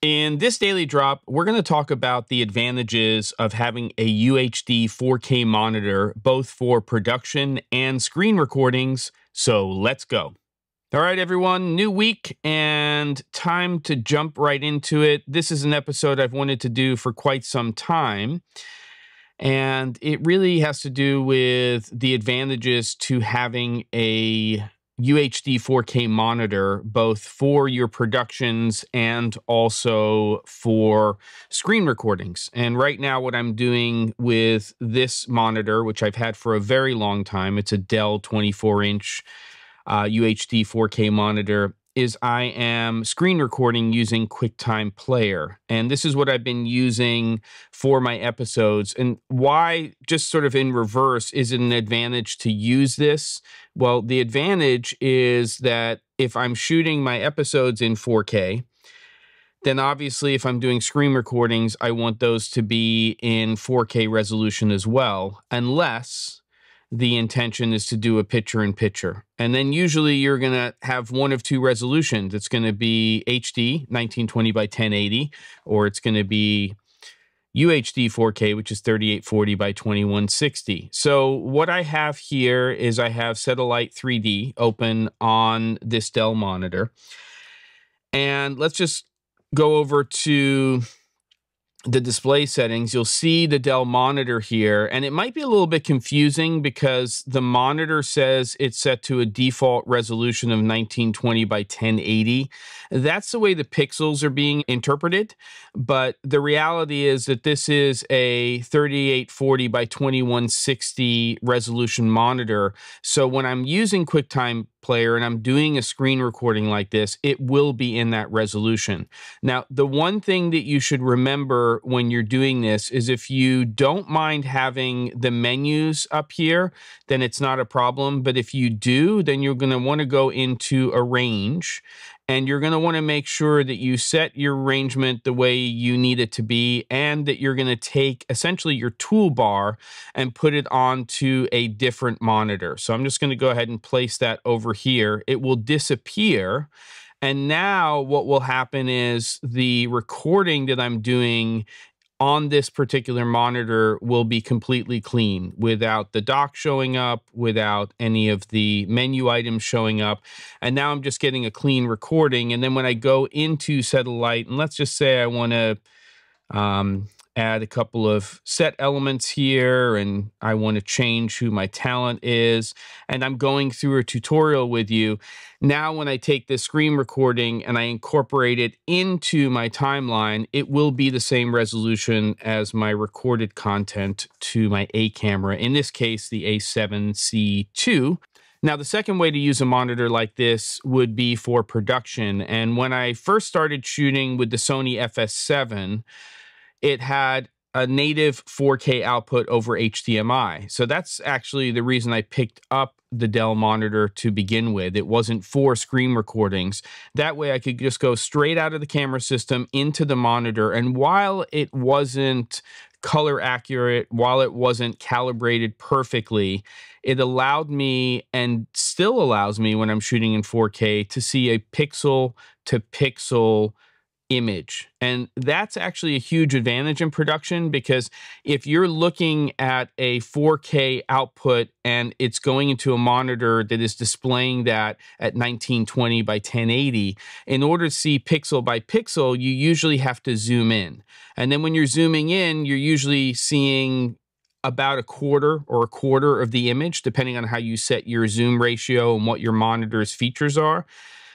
In this daily drop, we're going to talk about the advantages of having a UHD 4K monitor, both for production and screen recordings. So let's go. All right, everyone, new week and time to jump right into it. This is an episode I've wanted to do for quite some time, and it really has to do with the advantages to having a UHD 4K monitor, both for your productions and also for screen recordings. And right now what I'm doing with this monitor, which I've had for a very long time, it's a Dell 24-inch UHD 4K monitor, is I am screen recording using QuickTime Player. And this is what I've been using for my episodes. And why, just sort of in reverse, is it an advantage to use this? Well, the advantage is that if I'm shooting my episodes in 4K, then obviously if I'm doing screen recordings, I want those to be in 4K resolution as well, unless the intention is to do a picture-in-picture. And then usually you're going to have one of two resolutions. It's going to be HD, 1920 by 1080, or it's going to be UHD 4K, which is 3840 by 2160. So what I have here is I have set.a.light 3D open on this Dell monitor. And let's just go over to the display settings. You'll see the Dell monitor here, and it might be a little bit confusing because the monitor says it's set to a default resolution of 1920 by 1080. That's the way the pixels are being interpreted, but the reality is that this is a 3840 by 2160 resolution monitor. So when I'm using QuickTime Player and I'm doing a screen recording like this, it will be in that resolution. Now, the one thing that you should remember when you're doing this is if you don't mind having the menus up here, then it's not a problem. But if you do, then you're going to want to go into Arrange, and you're going to want to make sure that you set your arrangement the way you need it to be, and that you're going to take essentially your toolbar and put it onto a different monitor. So I'm just going to go ahead and place that over here. It will disappear. And now what will happen is the recording that I'm doing on this particular monitor will be completely clean, without the dock showing up, without any of the menu items showing up. And now I'm just getting a clean recording. And then when I go into set.a.light, and let's just say I want to add a couple of set elements here, and I want to change who my talent is, and I'm going through a tutorial with you. Now, when I take this screen recording and I incorporate it into my timeline, it will be the same resolution as my recorded content to my A camera, in this case, the A7C II. Now, the second way to use a monitor like this would be for production. And when I first started shooting with the Sony FS7, it had a native 4K output over HDMI. So that's actually the reason I picked up the Dell monitor to begin with. It wasn't for screen recordings. That way I could just go straight out of the camera system into the monitor. And while it wasn't color accurate, while it wasn't calibrated perfectly, it allowed me, and still allows me when I'm shooting in 4K, to see a pixel to pixel image. And that's actually a huge advantage in production, because if you're looking at a 4K output and it's going into a monitor that is displaying that at 1920 by 1080, in order to see pixel by pixel, you usually have to zoom in. And then when you're zooming in, you're usually seeing about a quarter of the image, depending on how you set your zoom ratio and what your monitor's features are.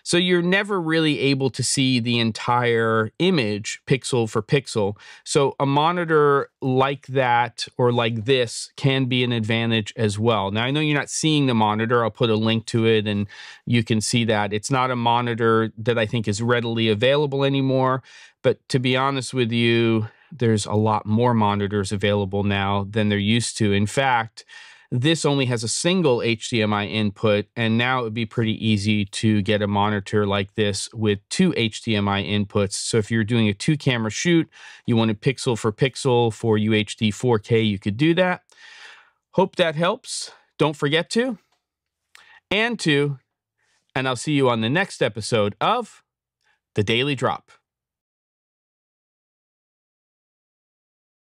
So you're never really able to see the entire image pixel for pixel. So a monitor like that or like this can be an advantage as well. Now, I know you're not seeing the monitor. I'll put a link to it and you can see that. It's not a monitor that I think is readily available anymore. But to be honest with you, there's a lot more monitors available now than there used to. In fact, this only has a single HDMI input, and now it would be pretty easy to get a monitor like this with two HDMI inputs. So if you're doing a two-camera shoot, you want a pixel for pixel for UHD 4K, you could do that. Hope that helps. Don't forget to, and I'll see you on the next episode of The Daily Drop.